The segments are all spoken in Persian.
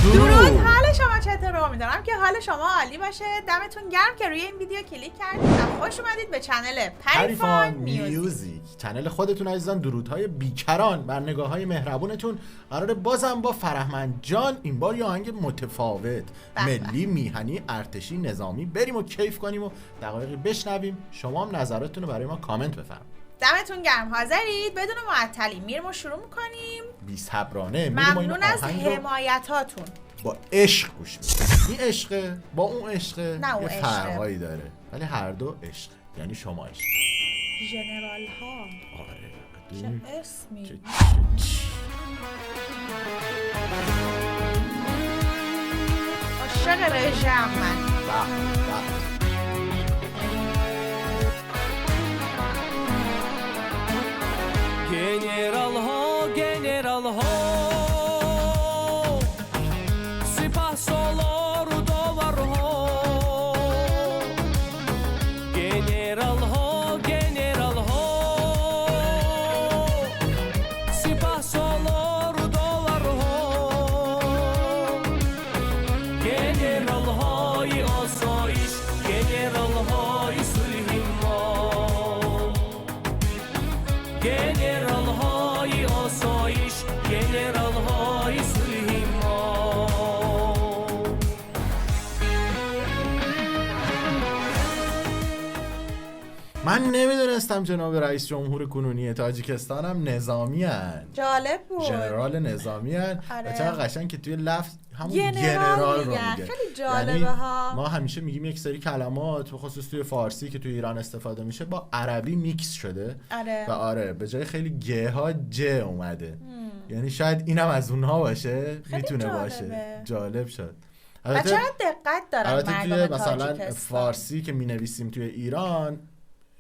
درود، حال شما چطوره؟ امیدوارم که حال شما عالی باشه. دمتون گرم که روی این ویدیو کلیک کردید و خوش اومدید به چنل پریفان میوزیک. چنل خودتون عزیزان، درودهای بیکران بر نگاههای مهربونتون. قراره بازم با فرهمند جان این بار یه آهنگ متفاوت ملی، میهنی، ارتشی، نظامی بریم و کیف کنیم و دقایقی بشنویم. شما هم نظراتتون رو برای ما کامنت بفرمایید. دمتون گرم. حاضرید؟ بدون معطلی میریم و شروع میکنیم. بی صبرانه ممنون از حمایتاتون. با عشق گوش میدیم. این عشقه با اون عشقه نه، یه فرقایی داره، ولی هر دو عشقه. یعنی شما عشق ژنرال ها. آره چه اسمی. عاشق رژم من. گنرال ها گنرال ها سپاه سالار و داورها گنرال ها گنرال ها سپاه سالار و داورها گنرال های آسایش گنرال های صلح ما گنرال های آسایش گنرال های صلح ما. من نمیدونستم جناب رئیس جمهور کنونی تاجیکستان هم نظامی هن. جالب بود. ژنرال نظامی هن. آره. و چقدر قشنگ که توی لفظ همون گنرال رو میگه. خیلی جالبه یعنی ها. ما همیشه میگیم یک سری کلمات به خصوص توی فارسی که توی ایران استفاده میشه با عربی میکس شده. آره. و آره به جای خیلی گه ها ج اومده. یعنی شاید اینم از اونها باشه. میتونه باشه. جالب شد. و چقدر دقت دارن مردم توی مثلا تاجیکستان. فارسی که می نویسیم توی ایران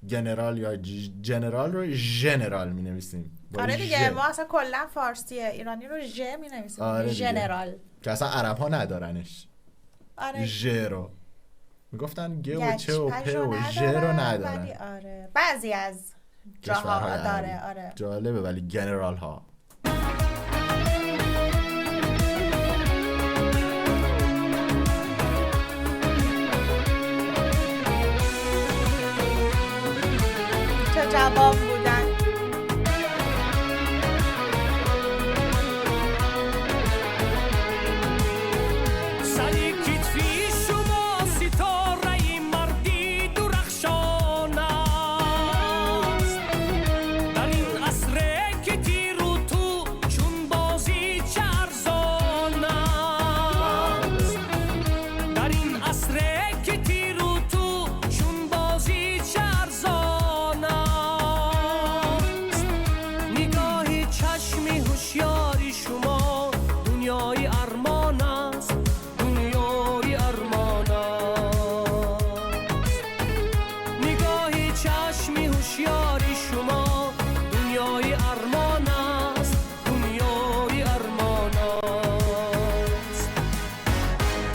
جنرال یا جنرال رو ژنرال می نویسیم. آره دیگه، ما اصلا کلا فارسی ایرانی رو ژ می نویسیم. آره ژنرال که اصلا عرب ها ندارنش. آره. ژ رو میگفتن گ و چه و پ و ژ رو ندارن. ولی آره بعضی از جاها داره. آره جالبه. ولی جنرال ها چه جواب بودن. سر کتفی شما ستاره مردی درخشان است در این عصر که تیر و تو چون بازی چرزان است در این عصر که تیر و تو چون بازی چرزان است نگاه چشمی هوشیاری شما دنیای ارمان است دنیای ارمان است نگاه چشمی هوشیاری شما دنیای ارمان است دنیای ارمان است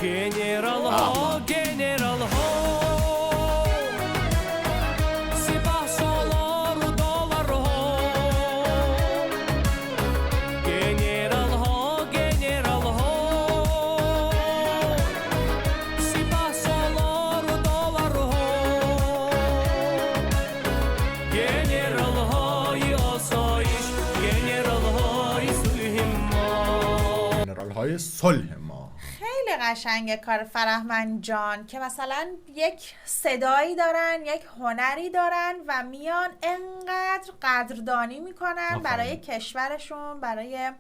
گنرال ها گنرال ها سپاه سالار و داورها گنرال ها گنرال ها سپاه سالار و داورها گنرال های آسایش گنرال های صلح ما. جنرال های صلح ما. خیلی قشنگه کار فرهمند جان که مثلا یک صدایی دارن، یک هنری دارن و میان انقدر قدردانی میکنن برای کشورشون، برای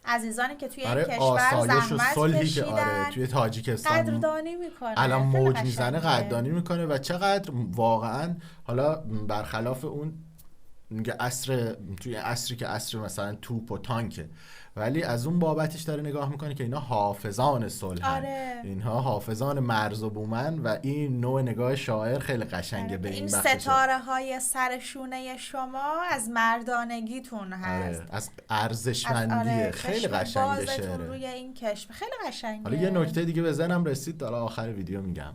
عزیزانی که توی این کشور زحمت کشیدن. آره توی تاجیکستان قدردانی میکنه. الان موج میزنه، قدردانی میکنه و چقدر واقعا حالا برخلاف اون میگه عصر توی عصری که عصر مثلا توپ و تانکه، ولی از اون بابتش داره نگاه میکنه که اینا حافظان صلحن. آره. اینها حافظان مرز و بومن و این نوع نگاه شاعر خیلی قشنگه. به این بخشش ستاره های سرشونه شما از مردانگیتون هست. آره. از ارزشمندیه. خیلی قشنگه شعره روی این کشف خیلی قشنگه. حالا یه نکته دیگه به ذهنم رسید، حالا آخر ویدیو میگم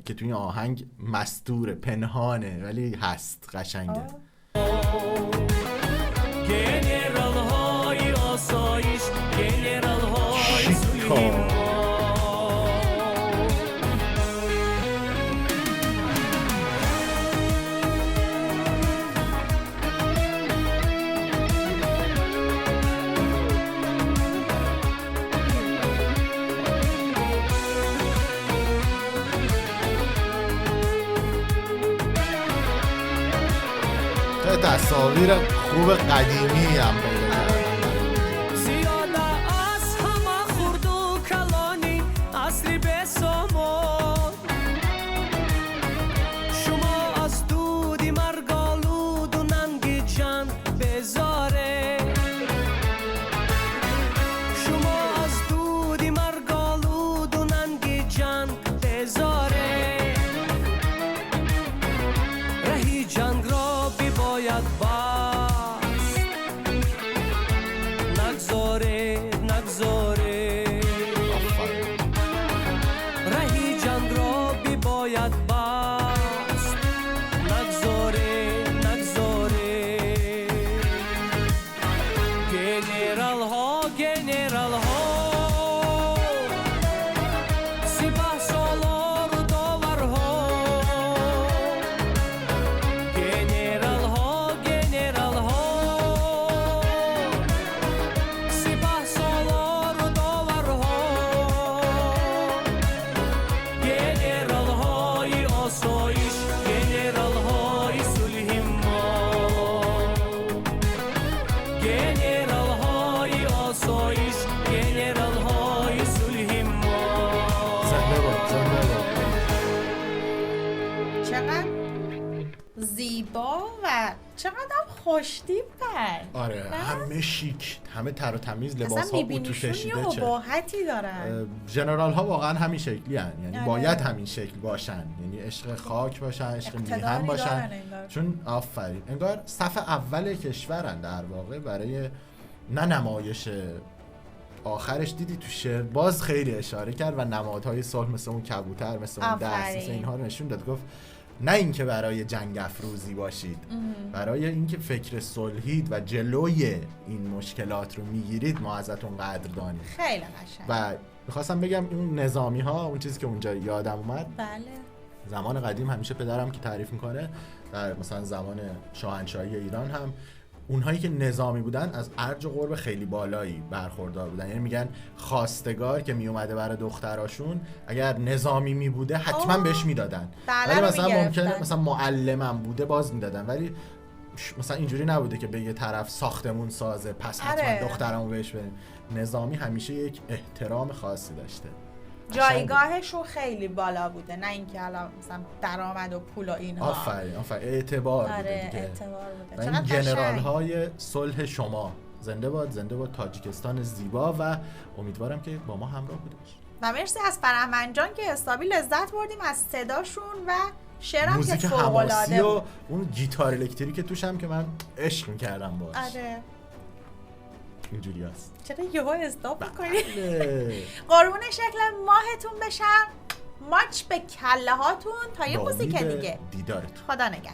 که توی این آهنگ مستوره، پنهانه، ولی هست، قشنگه. گنرال های آسایش گنرال های صلح ما یه تصاویر خوب قدیمی هم پیدا کردم. زیاده از همه خورد و کلانی اصلی به سامان شما از دودی مرگالود و ننگی جان بزاره شما از دودی مرگالود و ننگی جان بزاره رهی جنگ را باید باست نگذاره رهی جنگ را باید باست نگذاره گنرال ها سپاه سالار و داورها گنرال ها سپاه سالار و داورها گنرال های آسایش گنرال های صلح ما گنرال های آسایش گنرال های صلح ما زنده باد، زنده باد. چقدر زیبا و چقدر هم خوش‌تیپن. آره نه؟ همه شیک، همه تر و تمیز، اصلا لباس ها اتو میبینیشون یه کشیده چه. اباحتی دارن. ژنرال ها واقعا همین شکلی هن. یعنی آره. باید همین شکل باشن، یعنی عشق خاک باشن، عشق اقتداری میهن باشن، دارن انگار. چون آفرین انگار صف اول کشورن در واقع برای نه نمایش آخرش. دیدی تو شعر باز خیلی اشاره کرد و نمادهای صلح مثل اون کبوتر، مثل اون دست، آفرین. مثل اینها رو نشون داد. گفت نه اینکه برای جنگ افروزی باشید، برای اینکه فکر صلحید و جلوی این مشکلات رو میگیرید ما ازتون قدردانیم. خیلی قشنگ. و میخواستم بگم اون نظامی ها، اون چیزی که اونجا یادم اومد، بله. زمان قدیم همیشه پدرم که تعریف میکنه در مثلا زمان شاهنشاهی ایران هم اونهایی که نظامی بودن از ارج و قرب خیلی بالایی برخوردار بودن. یعنی میگن خواستگار که میومده برای دختراشون اگر نظامی میبوده حتما آه. بهش میدادن. بله ولی رو مثلا می‌گرفتن. ممکنه مثلا معلمم بوده باز میدادن، ولی مثلا اینجوری نبوده که به یه طرف ساختمون سازه پس حتما آره. دخترمو بهش بدین. نظامی همیشه یک احترام خاصی داشته. جایگاهشون خیلی بالا بوده، نه اینکه حالا مثلا درآمد و پول و اینها. آفرین اعتبار بوده آره دیگه. اعتبار و بوده. این چقدر جنرال قشنگ. های صلح شما زنده باد، زنده باد تاجیکستان زیبا و امیدوارم که با ما همراه بوده باشید. و مرسی از فرهمند جان که حسابی لذت بردیم از صداشون و شعرم که موزیک فوق حماسی العاده و بود. اون گیتار الکتریک توش هم که من عشق می‌کردم باش. آره اینجوری هست. چرا یهو استاپ می‌کنی؟ بله. قربون شکل ماهتون بشم، ماچ به کله هاتون تا یه به موزیک امید دیگه. دیدارتون. خدا نگهدار.